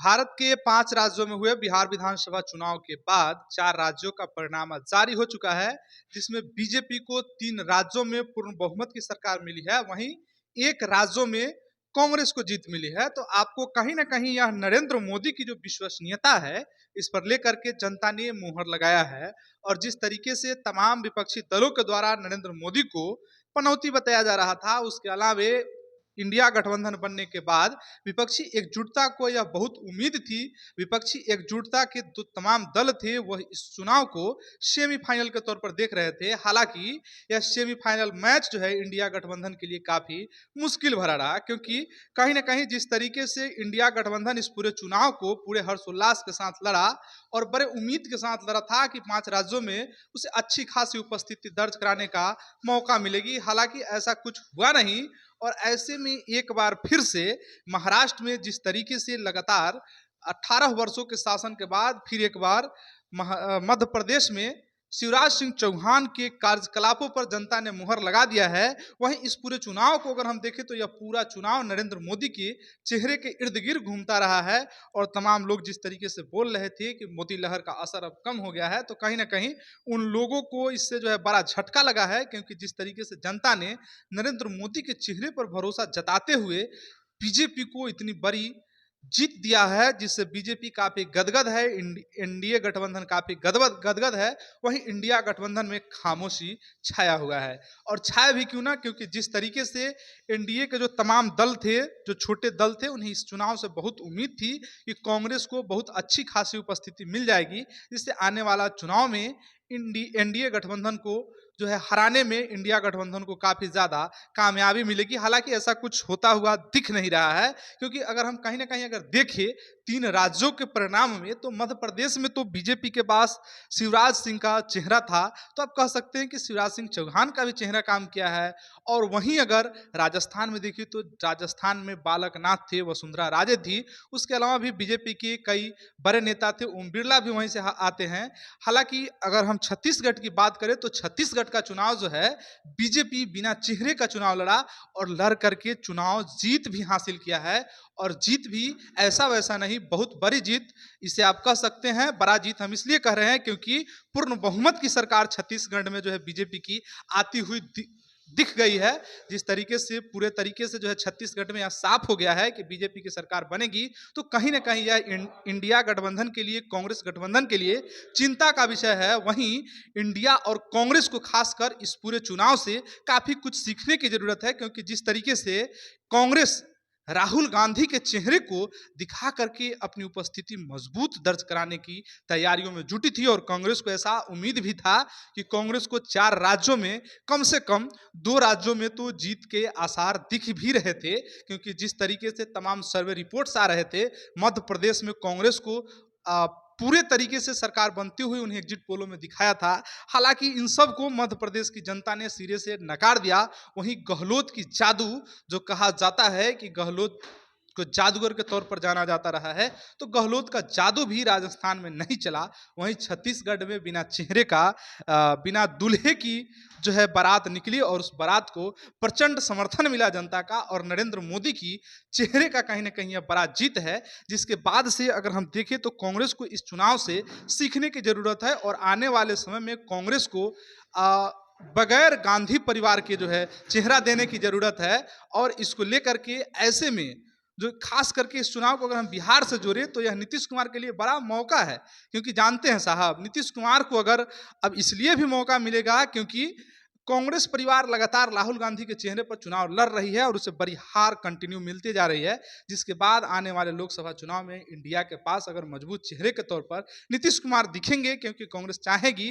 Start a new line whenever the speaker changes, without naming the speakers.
भारत के 5 राज्यों में हुए बिहार विधानसभा चुनाव के बाद 4 राज्यों का परिणाम जारी हो चुका है, जिसमें बीजेपी को 3 राज्यों में पूर्ण बहुमत की सरकार मिली है, वहीं 1 राज्यों में कांग्रेस को जीत मिली है। तो आपको कहीं न कहीं यह नरेंद्र मोदी की जो विश्वसनीयता है, इस पर लेकर के जनता ने मुहर लगाया है और जिस तरीके से तमाम विपक्षी दलों के द्वारा नरेंद्र मोदी को पनौती बताया जा रहा था, उसके अलावे इंडिया गठबंधन बनने के बाद विपक्षी एकजुटता को यह बहुत उम्मीद थी। विपक्षी एकजुटता के जो तमाम दल थे वह इस चुनाव को सेमीफाइनल के तौर पर देख रहे थे। हालांकि यह सेमीफाइनल मैच जो है इंडिया गठबंधन के लिए काफी मुश्किल भरा रहा, क्योंकि कहीं ना कहीं जिस तरीके से इंडिया गठबंधन इस पूरे चुनाव को पूरे हर्षोल्लास के साथ लड़ा और बड़े उम्मीद के साथ लड़ा था कि 5 राज्यों में उसे अच्छी खासी उपस्थिति दर्ज कराने का मौका मिलेगी। हालांकि ऐसा कुछ हुआ नहीं और ऐसे में एक बार फिर से महाराष्ट्र में जिस तरीके से लगातार 18 वर्षों के शासन के बाद फिर एक बार मध्य प्रदेश में शिवराज सिंह चौहान के कार्यकलापों पर जनता ने मुहर लगा दिया है, वहीं इस पूरे चुनाव को अगर हम देखें तो यह पूरा चुनाव नरेंद्र मोदी के चेहरे के इर्द गिर्द घूमता रहा है और तमाम लोग जिस तरीके से बोल रहे थे कि मोदी लहर का असर अब कम हो गया है, तो कहीं ना कहीं उन लोगों को इससे जो है बड़ा झटका लगा है, क्योंकि जिस तरीके से जनता ने नरेंद्र मोदी के चेहरे पर भरोसा जताते हुए बीजेपी को इतनी बड़ी जीत दिया है, जिससे बीजेपी काफी गदगद है, एनडीए गठबंधन काफी गदगद है। वहीं इंडिया गठबंधन में खामोशी छाया हुआ है और छाया भी क्यों ना, क्योंकि जिस तरीके से एनडीए के जो तमाम दल थे, जो छोटे दल थे, उन्हें इस चुनाव से बहुत उम्मीद थी कि कांग्रेस को बहुत अच्छी खासी उपस्थिति मिल जाएगी, जिससे आने वाला चुनाव में एनडीए गठबंधन को जो है हराने में इंडिया गठबंधन को काफी ज्यादा कामयाबी मिलेगी। हालांकि ऐसा कुछ होता हुआ दिख नहीं रहा है, क्योंकि अगर हम कहीं ना कहीं अगर देखें 3 राज्यों के परिणाम में, तो मध्य प्रदेश में तो बीजेपी के पास शिवराज सिंह का चेहरा था, तो आप कह सकते हैं कि शिवराज सिंह चौहान का भी चेहरा काम किया है। और वहीं अगर राजस्थान में देखिए तो राजस्थान में बालकनाथ थे, वसुंधरा राजे थी, उसके अलावा भी बीजेपी के कई बड़े नेता थे, ओम बिरला भी वहीं से आते हैं। हालांकि अगर हम छत्तीसगढ़ की बात करें तो छत्तीसगढ़ का चुनाव जो है बीजेपी बिना चेहरे का चुनाव लड़ा और लड़ करके चुनाव जीत भी हासिल किया है, और जीत भी ऐसा वैसा नहीं, बहुत बड़ी जीत इसे आप कह सकते हैं। बड़ा जीत हम इसलिए कह रहे हैं क्योंकि पूर्ण बहुमत की सरकार छत्तीसगढ़ में जो है बीजेपी की आती हुई दिख गई है। जिस तरीके से पूरे तरीके से जो है छत्तीसगढ़ में यह साफ हो गया है कि बीजेपी की सरकार बनेगी, तो कहीं ना कहीं यह इंडिया गठबंधन के लिए, कांग्रेस गठबंधन के लिए चिंता का विषय है। वहीं इंडिया और कांग्रेस को खासकर इस पूरे चुनाव से काफी कुछ सीखने की जरूरत है, क्योंकि जिस तरीके से कांग्रेस राहुल गांधी के चेहरे को दिखा करके अपनी उपस्थिति मजबूत दर्ज कराने की तैयारियों में जुटी थी, और कांग्रेस को ऐसा उम्मीद भी था कि कांग्रेस को 4 राज्यों में कम से कम 2 राज्यों में तो जीत के आसार दिख भी रहे थे, क्योंकि जिस तरीके से तमाम सर्वे रिपोर्ट्स आ रहे थे, मध्य प्रदेश में कांग्रेस को पूरे तरीके से सरकार बनती हुई उन्हें एग्जिट पोलों में दिखाया था। हालांकि इन सब को मध्य प्रदेश की जनता ने सिरे से नकार दिया। वहीं गहलोत की जादू, जो कहा जाता है कि गहलोत को जादूगर के तौर पर जाना जाता रहा है, तो गहलोत का जादू भी राजस्थान में नहीं चला। वहीं छत्तीसगढ़ में बिना चेहरे का, बिना दूल्हे की जो है बारात निकली और उस बारात को प्रचंड समर्थन मिला जनता का, और नरेंद्र मोदी की चेहरे का कहीं ना कहीं यह बड़ा जीत है। जिसके बाद से अगर हम देखें तो कांग्रेस को इस चुनाव से सीखने की जरूरत है और आने वाले समय में कांग्रेस को बगैर गांधी परिवार के जो है चेहरा देने की जरूरत है। और इसको लेकर के ऐसे में जो खास करके इस चुनाव को अगर हम बिहार से जोड़े तो यह नीतीश कुमार के लिए बड़ा मौका है, क्योंकि जानते हैं साहब, नीतीश कुमार को अगर अब इसलिए भी मौका मिलेगा क्योंकि कांग्रेस परिवार लगातार राहुल गांधी के चेहरे पर चुनाव लड़ रही है और उसे बड़ी हार कंटिन्यू मिलती जा रही है, जिसके बाद आने वाले लोकसभा चुनाव में इंडिया के पास अगर मजबूत चेहरे के तौर पर नीतीश कुमार दिखेंगे, क्योंकि कांग्रेस चाहेगी